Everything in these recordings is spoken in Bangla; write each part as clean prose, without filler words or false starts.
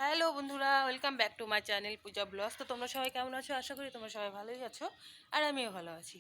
হ্যালো বন্ধুরা, welcome back to my channel Puja blogs. তো তোমরা সবাই কেমন আছো? আশা করি তোমরা সবাই ভালোই আছো, আর আমিও ভালো আছি।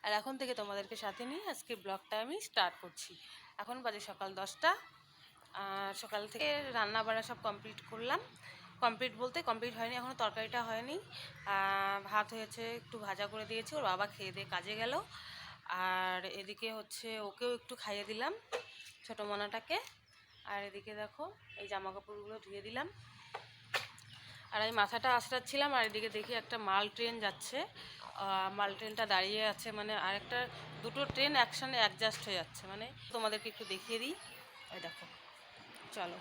আর এখন থেকে তোমাদেরকে সাথে নিয়ে আজকে ব্লগটা আমি স্টার্ট করছি। এখন বাজে সকাল 10টা। আর সকাল থেকে রান্না বাড়া সব কমপ্লিট করলাম। কমপ্লিট বলতে কমপ্লিট হয়নি, এখনও তরকারিটা হয়নি। ভাত হয়েছে, একটু ভাজা করে দিয়েছি, ওর বাবা খেয়ে দিয়ে কাজে গেল। আর এদিকে হচ্ছে ওকেও একটু খাইয়ে দিলাম, ছোটো মনাটাকে। আর এদিকে দেখো এই জামা কাপড়গুলো ধুয়ে দিলাম। আর আমি মাথাটা আঁচড়াচ্ছিলাম, আর এদিকে দেখি একটা মাল ট্রেন যাচ্ছে। মাল ট্রেনটা দাঁড়িয়ে আছে, মানে আরেকটা দুটো ট্রেন একসাথে অ্যাডজাস্ট হয়ে যাচ্ছে। মানে তোমাদেরকে একটু দেখিয়ে দিই। ওই দেখো, চলো।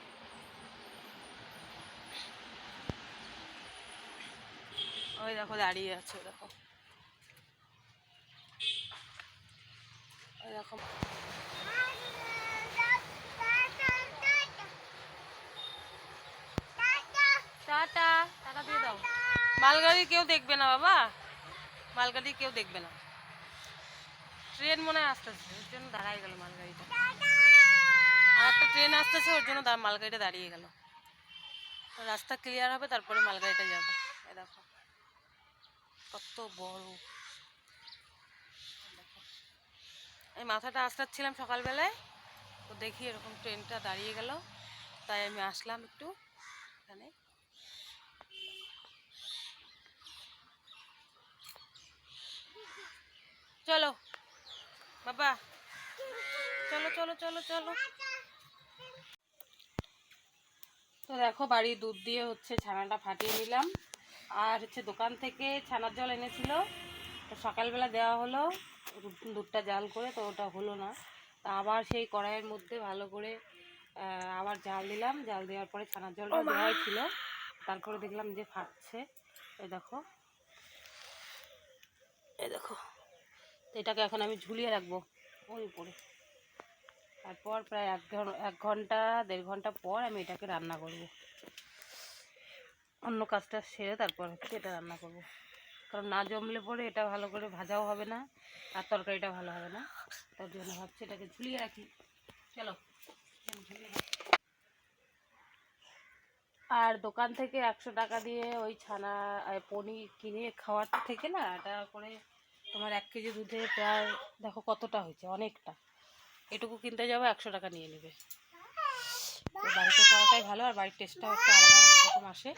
ওই দেখো দাঁড়িয়ে আছে, দেখো ওই দেখো। টাটা, টাটা দিয়ে দাও। মালগাড়ি কেউ দেখবে না বাবা, মালগাড়ি কেউ দেখবে না। ট্রেন মনে হয় আসতেছে, ওর জন্য দাঁড়াই গেল মালগাড়িটা। আর একটা ট্রেন আসতেছে, ওর জন্য মালগাড়িটা দাঁড়িয়ে গেল। রাস্তা ক্লিয়ার হবে, তারপরে মালগাড়িটা যাবে। এই দেখো কত বড়। আমি মাথাটা আঁচড়াচ্ছিলাম সকালবেলায়, তো দেখি এরকম ট্রেনটা দাঁড়িয়ে গেল, তাই আমি আসলাম একটু এখানে। চলো বাবা, চলো চলো চলো চলো। তো দেখো বাড়ির দুধ দিয়ে হচ্ছে ছানাটা ফাটিয়ে নিলাম। আর হচ্ছে দোকান থেকে ছানার জল এনেছিল, তো সকালবেলা দেওয়া হলো দুধটা জাল করে, তো ওটা হলো না। তা আবার সেই কড়াইয়ের মধ্যে ভালো করে আবার জাল দিলাম। জাল দেওয়ার পরে ছানার জলটা দেওয়াই ছিল, তারপরে দেখলাম যে ফাটছে। এই দেখো, এই দেখো। তো এটাকে এখন আমি ঝুলিয়ে রাখবো ওই উপরে। তারপর প্রায় 1 ঘন্টা 1.5 ঘন্টা পর আমি এটাকে রান্না করব। অন্য কাজটা সেরে তারপর হচ্ছে এটা রান্না করব, কারণ না জমলে পরে এটা ভালো করে ভাজাও হবে না, আর তরকারিটা ভালো হবে না। তার জন্য ভাবছি এটাকে ঝুলিয়ে রাখি। চলো। আর দোকান থেকে 100 টাকা দিয়ে ওই ছানা পনির কিনে খাওয়ার থেকে না, এটা করে তোমার 1 কেজি দুধে প্রায় দেখো কতটা হয়েছে, অনেকটা। এটুকু কিনতে যাবো 100 টাকা নিয়ে নেবে। তো বাড়িতে করাটাই ভালো, আর বাড়ির টেস্টটাও একটা আলাদা রকম আসে।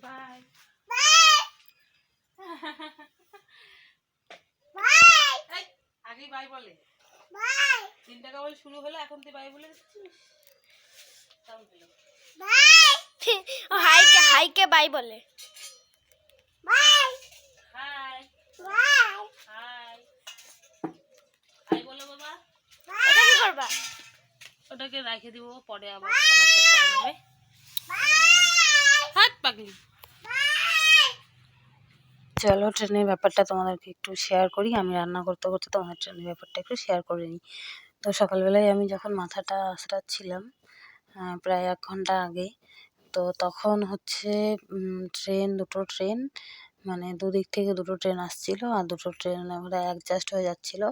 বাই। আগেই বাই বলে, 3 টাকা বলে শুরু হলো, এখন তুই বাই বলে দিচ্ছিস। হাইকে হাইকে বাই বলে। হাই হাই হাই বলো বাবা। এটা কি করবা? ওটাকে রেখে দিব, পরে আবার খানার জল করা যাবে। হাত পাগলি। চলো ট্রেনের ব্যাপারটা তোমাদেরকে একটু শেয়ার করি। আমি রান্না করতে করতে তোমাদের ট্রেনের ব্যাপারটা একটু শেয়ার করে নিই। তো সকালবেলায় আমি যখন মাথাটা আঁচড়াচ্ছিলাম প্রায় 1 ঘন্টা আগে, তো তখন হচ্ছে দুটো ট্রেন, মানে দুদিক থেকে দুটো ট্রেন আসছিল, আর দুটো ট্রেন আমরা অ্যাডজাস্ট হয়ে যাচ্ছিল।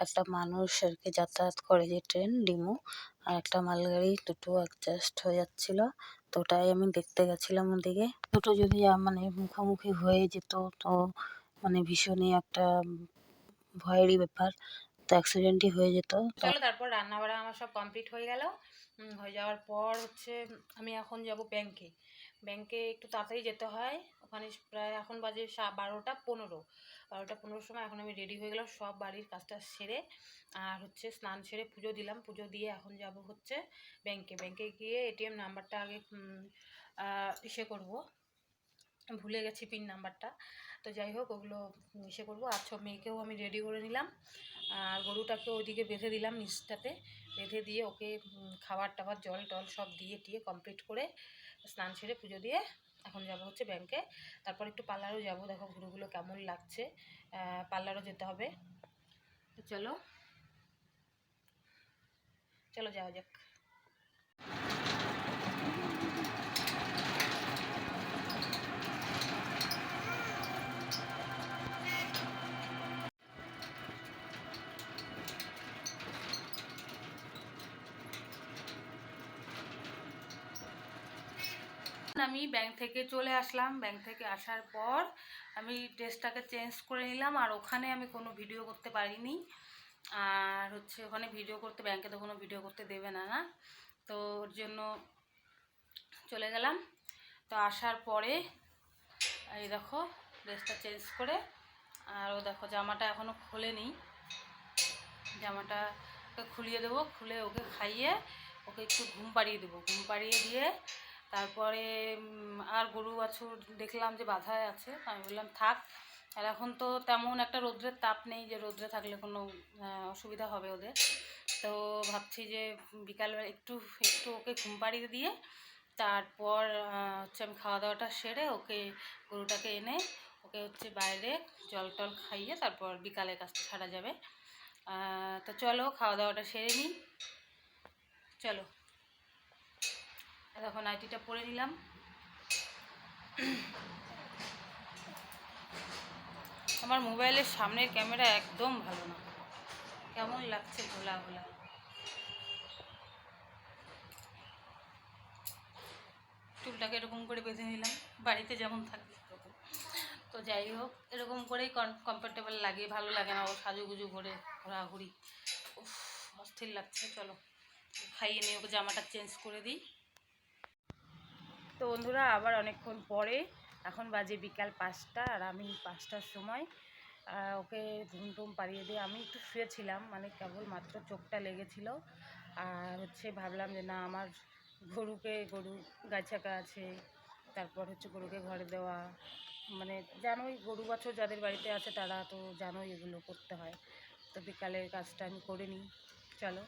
একটা মানুষ আর কি যাতায়াত করে যে ট্রেন ডিমো, আর একটা মালগাড়ি, দুটো অ্যাডজাস্ট হয়ে যাচ্ছিল। তো ওটাই আমি দেখতে গেছিলাম ওদিকে। দুটো যদি মানে মুখোমুখি হয়ে যেত, তো মানে ভীষণই একটা ভয়েরই ব্যাপার, তো অ্যাক্সিডেন্টই হয়ে যেত। চলো, তারপর রান্না বাড়া আমার সব কমপ্লিট হয়ে গেল। হয়ে যাওয়ার পর হচ্ছে আমি এখন যাব ব্যাংকে। ব্যাংকে একটু তাড়াতাড়ি যেতে হয়, ওখানে প্রায় এখন বাজে 12:15 সময়। এখন আমি রেডি হয়ে গেলাম সব বাড়ির কাজটা সেরে, আর হচ্ছে স্নান সেরে পুজো দিলাম। পুজো দিয়ে এখন যাব হচ্ছে ব্যাংকে। ব্যাংকে গিয়ে এটিএম নাম্বারটা আগে ইসে করবো, ভুলে গেছি পিন নাম্বারটা। তো যাই হোক ওগুলো ইসে করবো। আর সব মেয়েকেও আমি রেডি করে নিলাম, আর গরুটাকে ওইদিকে বেঁধে দিলাম নিচটাতে। বেঁধে দিয়ে ওকে খাবার টাবার জল টল সব দিয়ে টিয়ে কমপ্লিট করে স্নান সেরে পুজো দিয়ে এখন যাব হচ্ছে ব্যাংকে। তারপর একটু পার্লারও যাব, দেখো ঘুরুগুলো কেমন লাগছে, পার্লারও যেতে হবে। তো চলো চলো যাওয়া যাক। আমি ব্যাংক থেকে চলে আসলাম। ব্যাংক থেকে আসার পর আমি ড্রেসটাকে চেঞ্জ করে নিলাম, আর ওখানে আমি কোনো ভিডিও করতে পারিনি। আর হচ্ছে ওখানে ভিডিও করতে, ব্যাংকে তো কোনো ভিডিও করতে দেবে না, না তো ওর জন্য চলে গেলাম। তো আসার পরে এই দেখো ড্রেসটা চেঞ্জ করে, আর ও দেখো জামাটা এখনও খোলেনি, জামাটা খুলিয়ে দেবো, খুলে ওকে খাইয়ে ওকে একটু ঘুম পাড়িয়ে দেবো। ঘুম পাড়িয়ে দিয়ে তারপরে আর গরু বাছুর দেখলাম যে বাঁধায় আছে, আমি বললাম থাক। আর এখন তো তেমন একটা রৌদ্রের তাপ নেই যে রৌদ্রে থাকলে কোনো অসুবিধা হবে ওদের। তো ভাবছি যে বিকালবেলা একটু একটু ওকে ঘুম পাড়িয়ে দিয়ে তারপর হচ্ছে আমি খাওয়া দাওয়াটা সেরে ওকে, গরুটাকে এনে ওকে হচ্ছে বাইরে জল টল খাইয়ে তারপর বিকালের কাজটা ছাড়া যাবে। তো চলো খাওয়া দাওয়াটা সেরে নিই, চলো। দেখো নাইটিটা পরে নিলাম। আমার মোবাইলের সামনের ক্যামেরা একদম ভালো না, কেমন লাগছে ঘোলা ঘোলা। চুলটাকে এরকম করে বেঁধে নিলাম, বাড়িতে যেমন থাকি তখন। তো যাই হোক, এরকম করেই কমফোর্টেবল লাগে, ভালো লাগে না ও সাজুগুজু করে ঘোরাঘুরি। উফ, অস্থির লাগছে। চলো খাইয়ে নিয়ে ওকে জামাটা চেঞ্জ করে দিই। তো বন্ধুরা আবার অনেকক্ষণ পরে, এখন বাজে বিকাল 5টা, আর আমি 5টার সময় ওকে ঘুম টুম পাড়িয়ে দিয়ে আমি একটু শুয়েছিলাম, মানে কেবল মাত্র চোখটা লেগেছিল। আর হচ্ছে ভাবলাম যে না, আমার গরু গাইছাকা আছে, তারপর হচ্ছে গরুকে ঘরে দেওয়া, মানে জানোই গরু বাছুর যাদের বাড়িতে আছে তারা তো জানোই এগুলো করতে হয়। তো বিকালের কাজটা আমি করে নিই, চলো।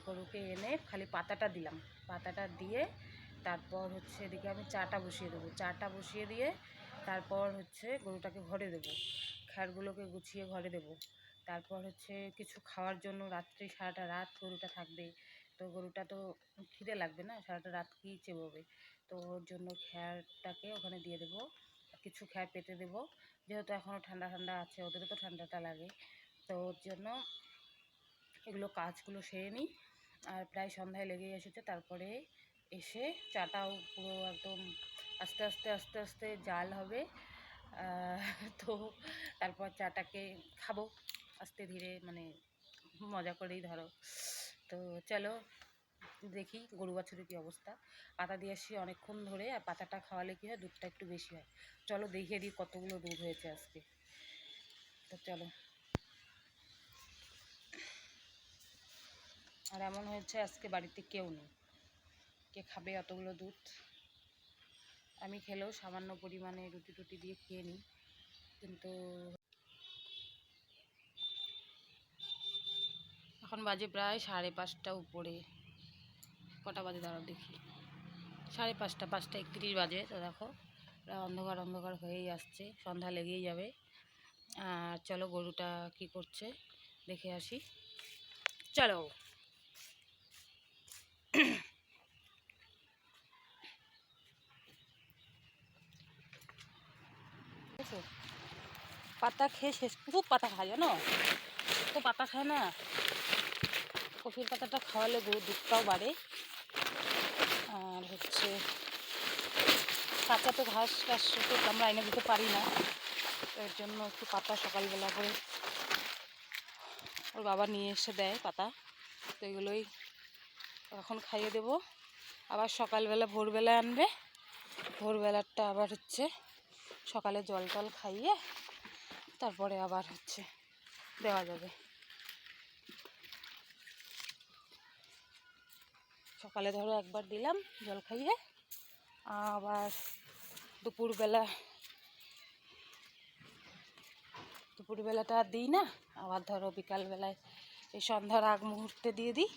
গরুকে এনে খালি পাতাটা দিলাম, পাতাটা দিয়ে তারপর হচ্ছে এদিকে আমি চাটা বসিয়ে দেবো। চাটা বসিয়ে দিয়ে তারপর হচ্ছে গরুটাকে ঘরে দেবো, খ্যারগুলোকে গুছিয়ে ঘরে দেবো। তারপর হচ্ছে কিছু খাওয়ার জন্য, রাত্রে সারাটা রাত গরুটা থাকবে, তো গরুটা তো খিদে লাগবে না, সারাটা রাত কী চেবোবে। তো ওর জন্য খ্যারটাকে ওখানে দিয়ে দেবো, কিছু খ্যার পেতে দেবো, যেহেতু এখনও ঠান্ডা ঠান্ডা আছে, ওদেরও তো ঠান্ডাটা লাগে। তো ওর জন্য এগুলো কাজগুলো সেরে নিই। আর প্রায় সন্ধ্যায় লেগেই এসেছে। তারপরে এসে চাটাও পুরো একদম আস্তে আস্তে আস্তে আস্তে জাল হবে। তো তারপর চাটাকে খাবো আস্তে ধীরে, মানে মজা করেই ধরো। তো চলো দেখি গরু বাছুরের কী অবস্থা। পাতা দিয়ে আসি অনেকক্ষণ ধরে, আর পাতাটা খাওয়ালে কী হয়, দুধটা একটু বেশি হয়। চলো দেখিয়ে দিই কতগুলো দুধ হয়েছে আজকে। তো চলো। আর এমন হয়েছে আজকে বাড়িতে কেউ নেই, কে খাবে অতগুলো দুধ। আমি খেলেও সামান্য পরিমাণে রুটি টুটি দিয়ে খেয়ে নিই, কিন্তু এখন বাজে প্রায় 5:30 উপরে। কটা বাজে দাঁড়াও দেখি, 5:30, 5:31 বাজে। তো দেখো প্রায় অন্ধকার অন্ধকার হয়েই আসছে, সন্ধ্যা লেগেই যাবে। আর চলো গরুটা কি করছে দেখে আসি, চলো। পাতা খেয়ে শেষ, খুব পাতা খায় জানো, তো পাতা খায় না। কফির পাতাটা খাওয়ালে গরুর দুধটাও বাড়ে। আর হচ্ছে কাঁচা তো ঘাস টাস তো আমরা এনে দিতে পারি না, এর জন্য একটু পাতা সকালবেলা করে ওর বাবা নিয়ে এসে দেয় পাতা, তো এগুলোই এখন খাইয়ে দেবো। আবার সকালবেলা ভোরবেলায় আনবে, ভোরবেলাটা আবার হচ্ছে সকালে জল টল খাইয়ে তারপরে আবার হচ্ছে দেওয়া যাবে। সকালে ধরো একবার দিলাম জল খাইয়ে, আবার দুপুরবেলাটা আর দিই না, আবার ধরো বিকালবেলায় এই সন্ধ্যার আগ মুহূর্তে দিয়ে দিই,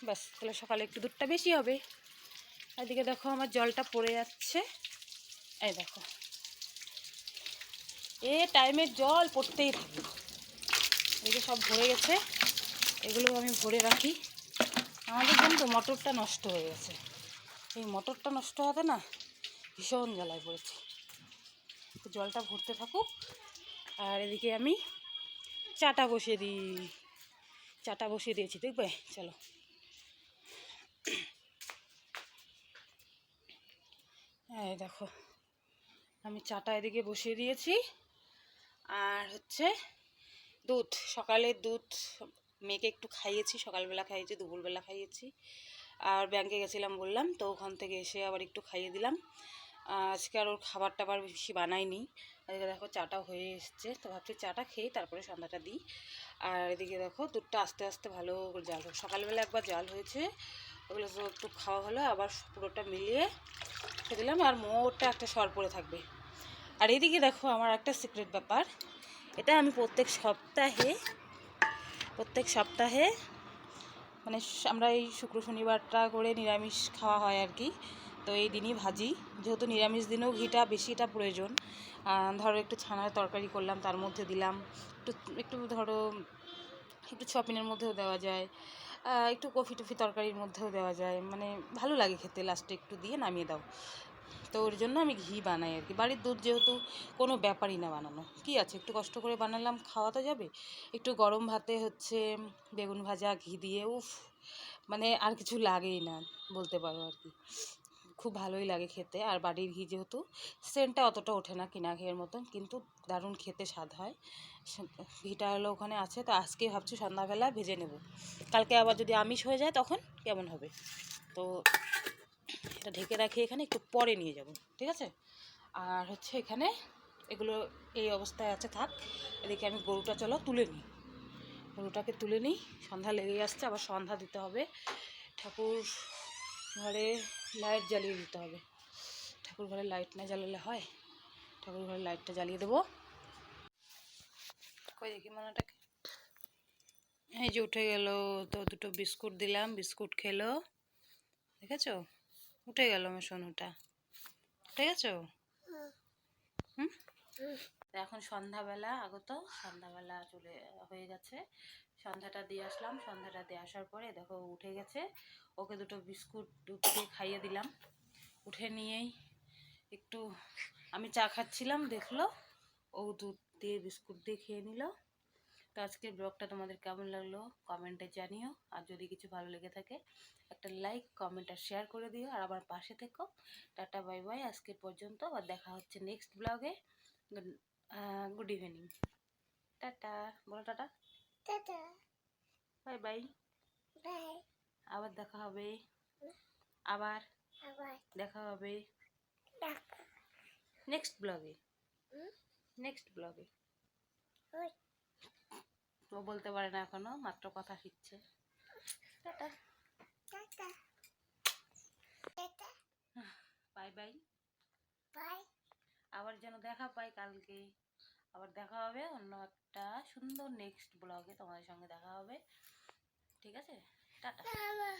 ব্যাস, তাহলে সকালে একটু দুধটা বেশি হবে। এদিকে দেখো আমার জলটা পড়ে যাচ্ছে, এই দেখো টাইমের জল পড়তেই থাকে। এদিকে সব ভরে গেছে, এগুলো আমি ভরে রাখি। আমাদের কিন্তু মোটরটা নষ্ট হয়ে গেছে, এই মোটরটা নষ্ট হতে না ভীষণ জ্বালায় পড়েছে। জলটা ভরতে থাকুক, আর এদিকে আমি চাটা বসিয়ে দিয়েছি দেখবে, চলো। এই দেখো আমি চাটা এদিকে বসিয়ে দিয়েছি, আর হচ্ছে দুধ, সকালে দুধ মেয়েকে একটু খাইয়েছি, সকালবেলা খাইয়েছি, দুপুরবেলা খাইয়েছি, আর ব্যাংকে গেছিলাম বললাম, তো ওখান থেকে এসে আবার একটু খাইয়ে দিলাম। আজকে আর ওর খাবার টাবার বেশি বানাইনি। এদিকে দেখো চাটা হয়ে এসছে, তো ভাবছি চাটা খেয়ে তারপরে সন্ধ্যাটা দিই। আর এদিকে দেখো দুধটা আস্তে আস্তে ভালো করে জাল হোক, সকালবেলা একবার জাল হয়েছে, ওগুলো তো একটু খাওয়া হলো, আবার পুরোটা মিলিয়ে খেয়ে দিলাম, আর মোটটা একটা সর পড়ে থাকবে। আর এদিকে দেখো আমার একটা সিক্রেট ব্যাপার, এটা আমি প্রত্যেক সপ্তাহে মানে আমরা এই শুক্র শনিবারটা করে নিরামিষ খাওয়া হয় আর কি, তো এই দিনই ভাজি, যেহেতু নিরামিষ দিনেও ঘিটা বেশিটা প্রয়োজন। ধরো একটু ছানার তরকারি করলাম, তার মধ্যে দিলাম একটু একটু ধরো একটু সয়াবিনের মধ্যেও দেওয়া যায়, একটু কফি টফি তরকারির মধ্যেও দেওয়া যায়, মানে ভালো লাগে খেতে, লাস্টে একটু দিয়ে নামিয়ে দাও। তো ওর জন্য আমি ঘি বানাই আর কি, বাড়ির দুধ যেহেতু কোনো ব্যাপারই না বানানো, কি আছে একটু কষ্ট করে বানালাম, খাওয়া তো যাবে। একটু গরম ভাতে হচ্ছে বেগুন ভাজা ঘি দিয়ে, উফ, মানে আর কিছু লাগেই না বলতে পারো আর কি, খুব ভালোই লাগে খেতে। আর বাড়ির ঘি যেহেতু সেন্টটা অতটা ওঠে না কিনা ঘিয়ের মতন, কিন্তু দারুণ খেতে স্বাদ হয়। ঘিটা হলো ওখানে আছে, তো আজকে ভাবছি সন্ধ্যাবেলা ভেজে নেব, কালকে আবার যদি আমিষ হয়ে যায় তখন কেমন হবে। তো এটা ঢেকে রাখি, এখানে একটু পরে নিয়ে যাব, ঠিক আছে। আর হচ্ছে এখানে এগুলো এই অবস্থায় আছে থাক, এদিকে আমি গরুটা চলো তুলে নিই, গরুটাকে তুলে নিই, সন্ধ্যা লেগে আসছে, আবার সন্ধ্যা দিতে হবে, ঠাকুর ঘরে লাইট জ্বালিয়ে দিতে হবে, ঠাকুর ঘরে লাইট না জ্বালালে হয়, ঠাকুর ঘরে লাইটটা জ্বালিয়ে দেবো। কই দেখি মনাটাকে, এই যে উঠে গেল, তো দুটো বিস্কুট দিলাম, বিস্কুট খেলো, দেখেছো, উঠে গেল আমার সোনুটা, উঠে গেছো। হুম, এখন সন্ধ্যাবেলা আগত, সন্ধ্যাবেলা চলে হয়ে গেছে, সন্ধ্যাটা দিয়ে আসলাম, সন্ধ্যাটা দিয়ে আসার পরে দেখো উঠে গেছে, ওকে দুটো বিস্কুট দুধ দিয়ে খাইয়ে দিলাম, উঠে নিয়েই একটু আমি চা খাচ্ছিলাম, দেখলো ও দুধ দিয়ে বিস্কুট দিয়ে খেয়ে নিল। তো আজকের ব্লগটা তোমাদের কেমন লাগলো কমেন্টে জানিও, আর যদি কিছু ভালো লেগে থাকে একটা লাইক কমেন্ট আর শেয়ার করে দিও, আর আবার পাশে থেকো। টাটা বাই বাই, আজকের পর্যন্ত, আবার দেখা হচ্ছে নেক্সট ব্লগে। গুড ইভিনিং, টাটা বলো, টাটা, টাটা, বাই বাই, বাই, আবার দেখা হবে, আবার আবার দেখা হবে দেখা, নেক্সট ব্লগে, নেক্সট ব্লগে। ওই, ও বলতে পারে না এখনো, মাত্র কথা শিখছে। টাটা, টাটা, টাটা, বাই বাই, বাই, আবার যেন দেখা পাই কালকে, আবার দেখা হবে অন্য একটা সুন্দর নেক্সট ব্লগে, তোমাদের সঙ্গে দেখা হবে, ঠিক আছে, টাটা। মামা।